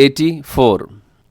84।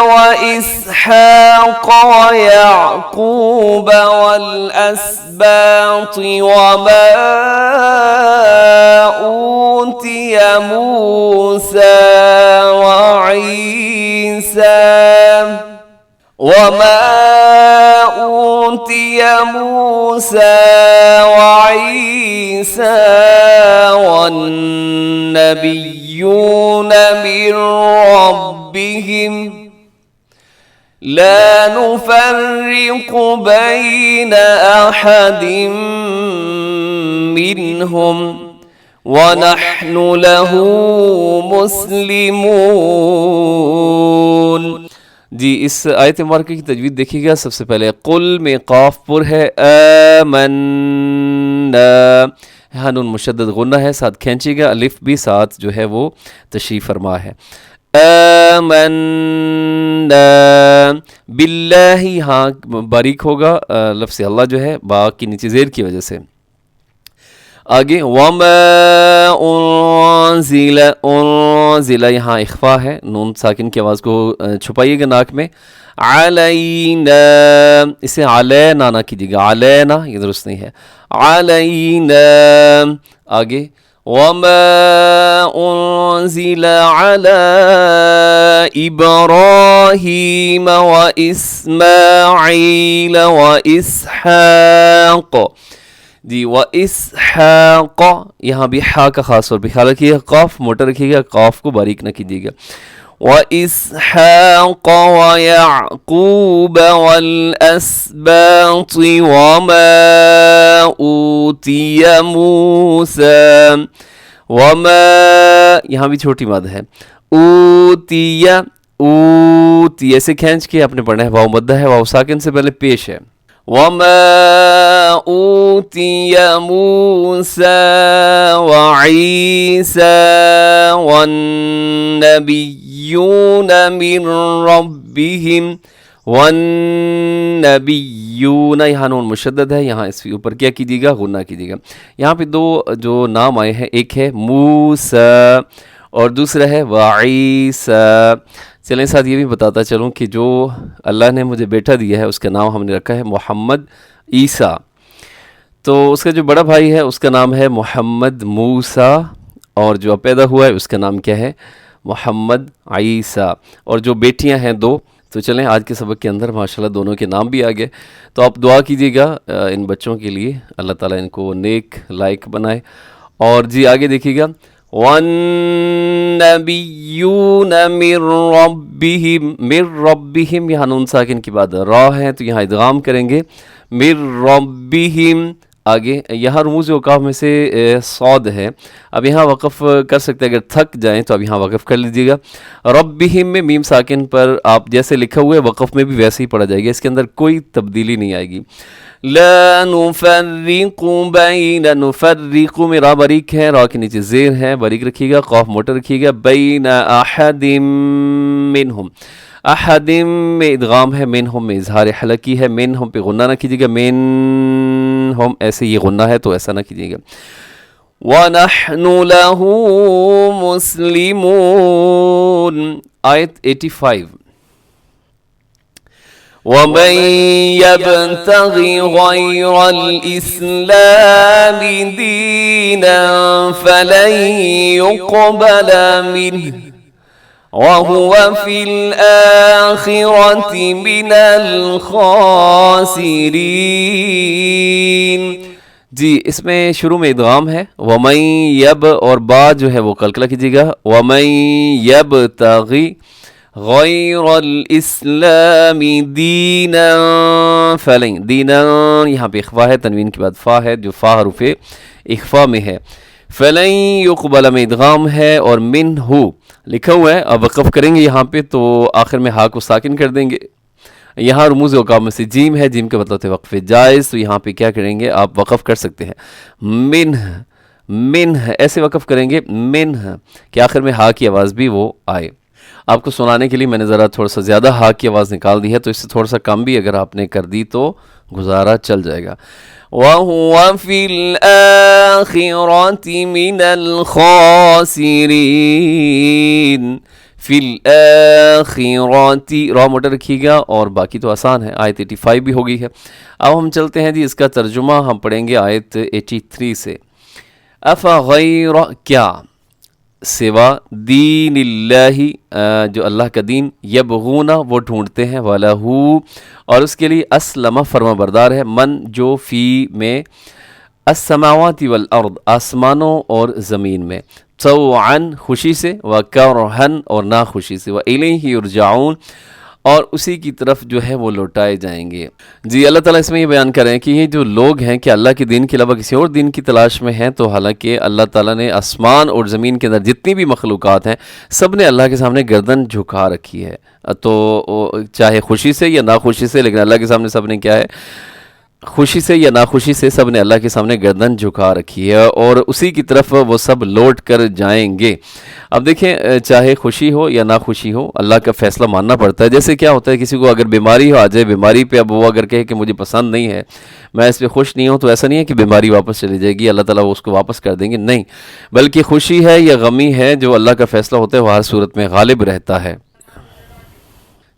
وإسحاق ويعقوب والأسباط وما أوتي موسى وعيسى والنبيون من ربهم لا نفرق بين أحد منهم وَنَحْنُ لَهُ مُسْلِمُونَ۔ جی اس آیت مبارکہ کی تجوید دیکھیے گا۔ سب سے پہلے قل میں قاف پر ہے، آمنا، یہاں نون مشدد غنہ ہے، ساتھ کھینچے گا، الف بھی ساتھ جو ہے وہ تشریف فرما ہے۔ آمنا باللہ، یہاں باریک ہوگا لفظ اللہ جو ہے با کی نیچے زیر کی وجہ سے۔ آگے وما انزل، یہاں اخفا ہے، نون ساکن کی آواز کو چھپائیے گا ناک میں۔ علینا، اسے علینا نہ کیجیے گا، علینا یہ درست نہیں ہے، علینا۔ آگے وما انزل علی ابراہیم واسماعیل واسحاق، جی واسحاق، یہاں بھی حا کا خاص طور پہ خیال رکھیے گا، قاف موٹا رکھیے گا، قاف کو باریک نہ کیجیے گا۔ واسحاق ویعقوب والاسباط وما اوتی موسیٰ، وما یہاں بھی چھوٹی مد ہے، اوتی، اوتی ایسے کھینچ کے آپ نے پڑھنا ہے، واو مدہ ہے، واو ساکن سے پہلے پیش ہے۔ وما أوتي موسى وعيسى والنبيون من ربهم، والنبيون یہاں نون مشدد ہے، یہاں اس کے اوپر کیا کیجیے گا، غنہ کیجیے گا۔ یہاں پہ دو جو نام آئے ہیں، ایک ہے موسیٰ اور دوسرا ہے وعیسیٰ۔ چلیں ساتھ یہ بھی بتاتا چلوں کہ جو اللہ نے مجھے بیٹا دیا ہے اس کا نام ہم نے رکھا ہے محمد عیسیٰ، تو اس کا جو بڑا بھائی ہے اس کا نام ہے محمد موسیٰ، اور جو اب پیدا ہوا ہے اس کا نام کیا ہے، محمد عیسیٰ، اور جو بیٹیاں ہیں دو۔ تو چلیں آج کے سبق کے اندر ماشاءاللہ دونوں کے نام بھی آ گئے، تو آپ دعا کیجیے گا ان بچوں کے لیے، اللہ تعالیٰ ان کو نیک لائق بنائے۔ اور جی آگے دیکھیے گا، وَالنَّبِيُّونَ مِن رَبِّهِمْ، مِن رَبِّهِمْ یہاں نون ساکن کی بعد را ہے تو یہاں ادغام کریں گے، مِن رَبِّهِمْ۔ آگے یہاں رموز اوقاف میں سے صاد ہے، اب یہاں وقف کر سکتے ہیں، اگر تھک جائیں تو اب یہاں وقف کر لیجیے گا۔ ربہم میں میم ساکن پر آپ جیسے لکھا ہوا ہے وقف میں بھی ویسے ہی پڑھا جائے گا، اس کے اندر کوئی تبدیلی نہیں آئے گی۔ لا نفرق بین، نفرق میں را باریک ہے، را کے نیچے زیر ہے، باریک رکھیے گا، قاف موٹا رکھیے گا، بین احد منہم، احد میں ادغام ہے، منہم میں اظہار حلقی ہے، منہم پہ غنہ نہ کیجیے گا، منہم ایسے یہ غنہ ہے تو ایسا نہ کیجیے گا۔ وَنَحْنُ لَهُ مُسْلِمُونَ، آیت 85۔ وَمَن يَبْتَغِ غَيْرَ الْإِسْلَامِ دِينًا فَلَن يُقْبَلَ مِنْهُ وَهُوَ فِي الْآخِرَةِ مِنَ الْخَاسِرِينَ۔ جی اس میں شروع میں ادغام ہے، وَمَن یب اور با جو ہے وہ قلقلہ کیجیے گا، وَمَن یبتغی غیر الاسلام دینا فلن، دینا یہاں پہ اخفا ہے، تنوین کے بعد فا ہے جو فا حرف اخفا میں ہے، فلن یقبل میں ادغام ہے، اور منہ لکھا ہوا ہے، اب وقف کریں گے یہاں پہ تو آخر میں ہا کو ساکن کر دیں گے۔ یہاں رموز اوقاف میں سے جیم ہے، جیم کا مطلب ہے وقف جائز، تو یہاں پہ کیا کریں گے آپ وقف کر سکتے ہیں، منہ، منہ ایسے وقف کریں گے، منہ کہ آخر میں ہا کی آواز بھی وہ آئے۔ آپ کو سنانے کے لیے میں نے ذرا تھوڑا سا زیادہ ہا کی آواز نکال دی ہے، تو اس سے تھوڑا سا کم بھی اگر آپ نے کر دی تو گزارا چل جائے گا۔ وَهُوَ فِي الْآخِرَةِ مِنَ الْخَاسِرِينَ، فی الآخرati، را موٹر رکھیے گا، اور باقی تو آسان ہے، آیت 85 بھی ہو گئی ہے۔ اب ہم چلتے ہیں جی اس کا ترجمہ ہم پڑھیں گے آیت 83 سے۔ افغیر، کیا، سوا دین اللہ، جو اللہ کا دین، یبغون، وہ ڈھونڈتے ہیں، وَلَهُ، اور اس کے لیے، اسلم، فرما بردار ہے، من، جو، فی، میں، السماوات والارض، آسمانوں اور زمین میں، طوعاً، خوشی سے، وکرہن، اور ناخوشی سے، وإلیہ یرجعون، اور اسی کی طرف جو ہے وہ لوٹائے جائیں گے۔ جی اللہ تعالیٰ اس میں یہ بیان کریں کہ یہ جو لوگ ہیں کہ اللہ کے دین کے علاوہ کسی اور دین کی تلاش میں ہیں، تو حالانکہ اللہ تعالیٰ نے آسمان اور زمین کے اندر جتنی بھی مخلوقات ہیں سب نے اللہ کے سامنے گردن جھکا رکھی ہے، تو چاہے خوشی سے یا ناخوشی سے، لیکن اللہ کے سامنے سب نے کیا ہے، خوشی سے یا ناخوشی سے سب نے اللہ کے سامنے گردن جھکا رکھی ہے، اور اسی کی طرف وہ سب لوٹ کر جائیں گے۔ اب دیکھیں چاہے خوشی ہو یا ناخوشی ہو، اللہ کا فیصلہ ماننا پڑتا ہے۔ جیسے کیا ہوتا ہے، کسی کو اگر بیماری ہو آ جائے، بیماری پہ اب وہ اگر کہے کہ مجھے پسند نہیں ہے، میں اس پہ خوش نہیں ہوں، تو ایسا نہیں ہے کہ بیماری واپس چلی جائے گی، اللہ تعالیٰ وہ اس کو واپس کر دیں گے، نہیں، بلکہ خوشی ہے یا غمی ہے، جو اللہ کا فیصلہ ہوتا ہے وہ ہر صورت میں غالب رہتا ہے۔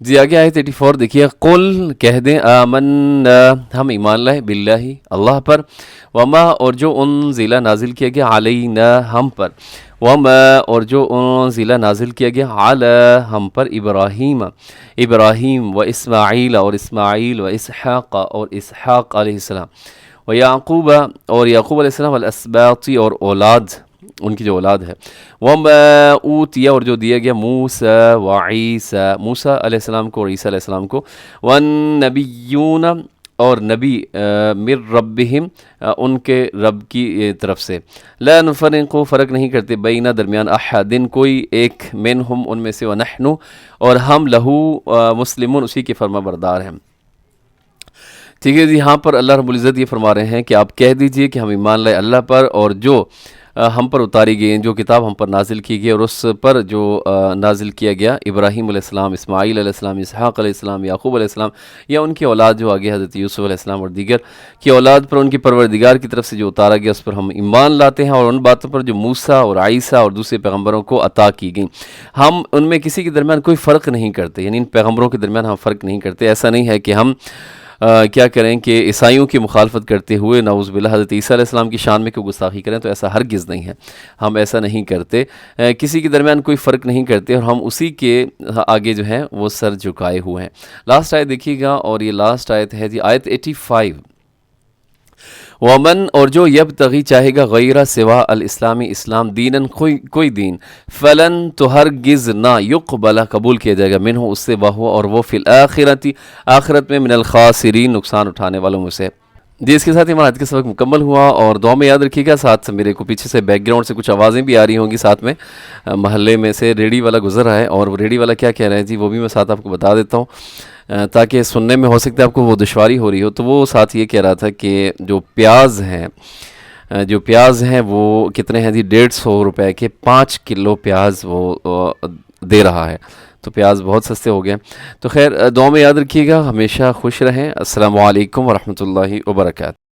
جی آگے آیت 84 دیکھیے، قل، کہہ دیں، آمنا، ہم ایمان لائے، باللہ، اللہ پر، وما، اور جو انزل، نازل کیا گیا، علینا، ہم پر، وما، اور جو انزل، نازل کیا گیا، علی، ہم پر، ابراہیم، ابراہیم، و اسماعیل، اور اسماعیل، و اسحاق، اور اسحاق علیہ السلام، و یعقوب، اور یعقوب علیہ السلام، والاسباط، اور اولاد، ان کی جو اولاد ہے، وما اوتیا، اور جو دیا گیا، موسیٰ و عیسیٰ، موسیٰ علیہ السلام کو اور عیسیٰ علیہ السلام کو، والنبیون، اور نبی، من ربہم، ان کے رب کی طرف سے، لا نفرق، فرق نہیں کرتے، بینہ، درمیان، احدن، کوئی ایک، منہم، ان میں سے، ونحن، اور ہم، لہو، مسلمون، اسی کے فرما بردار ہیں۔ ٹھیک ہے جی، یہاں پر اللہ رب العزت یہ فرما رہے ہیں کہ آپ کہہ دیجئے کہ ہم ایمان لائے اللہ پر، اور جو ہم پر اتاری گئی، جو کتاب ہم پر نازل کی گئی، اور اس پر جو نازل کیا گیا، ابراہیم علیہ السلام، اسماعیل علیہ السلام، اسحاق علیہ السلام، یعقوب علیہ السلام، یا ان کی اولاد جو آگے حضرت یوسف علیہ السلام اور دیگر کی اولاد پر ان کی پروردگار کی طرف سے جو اتارا گیا، اس پر ہم ایمان لاتے ہیں، اور ان باتوں پر جو موسیٰ اور عیسیٰ اور دوسرے پیغمبروں کو عطا کی گئیں، ہم ان میں کسی کے درمیان کوئی فرق نہیں کرتے، یعنی ان پیغمبروں کے درمیان ہم فرق نہیں کرتے۔ ایسا نہیں ہے کہ ہم کیا کریں کہ عیسائیوں کی مخالفت کرتے ہوئے نعوذ باللہ حضرت عیسیٰ علیہ السلام کی شان میں کوئی گستاخی کریں، تو ایسا ہرگز نہیں ہے، ہم ایسا نہیں کرتے، کسی کے درمیان کوئی فرق نہیں کرتے، اور ہم اسی کے آگے جو ہیں وہ سر جھکائے ہوئے ہیں۔ لاسٹ آیت دیکھیے گا، اور یہ لاسٹ آیت ہے جی آیت 85، ومن، اور جو یبتغی، چاہے گا، غیر، سوا، الاسلامی، اسلام، دینن، کوئی دین، فلن، تو ہرگز نہ، یقبل، قبول کیا جائے گا، منہ، اس سے، وہ، اور وہ، فی الآخرتی، آخرت میں، من الخاسرین، نقصان اٹھانے والوں میں سے۔ جی اس کے ساتھ ہمارا آج کا سبق مکمل ہوا، اور دعا میں یاد رکھیے گا، ساتھ میرے کو پیچھے سے بیک گراؤنڈ سے کچھ آوازیں بھی آ رہی ہوں گی، ساتھ میں محلے میں سے ریڑی والا گزر رہا ہے، اور وہ ریڑی والا کیا کہہ رہے ہیں جی وہ بھی میں ساتھ آپ کو بتا دیتا ہوں، تاکہ سننے میں ہو سکتا ہے آپ کو وہ دشواری ہو رہی ہو۔ تو وہ ساتھ یہ کہہ رہا تھا کہ جو پیاز ہیں وہ کتنے ہیں جی، 150 روپے کے 5 کلو پیاز وہ دے رہا ہے، تو پیاز بہت سستے ہو گئے۔ تو خیر دعا میں یاد رکھیے گا، ہمیشہ خوش رہیں۔ السلام علیکم ورحمۃ اللہ وبرکاتہ۔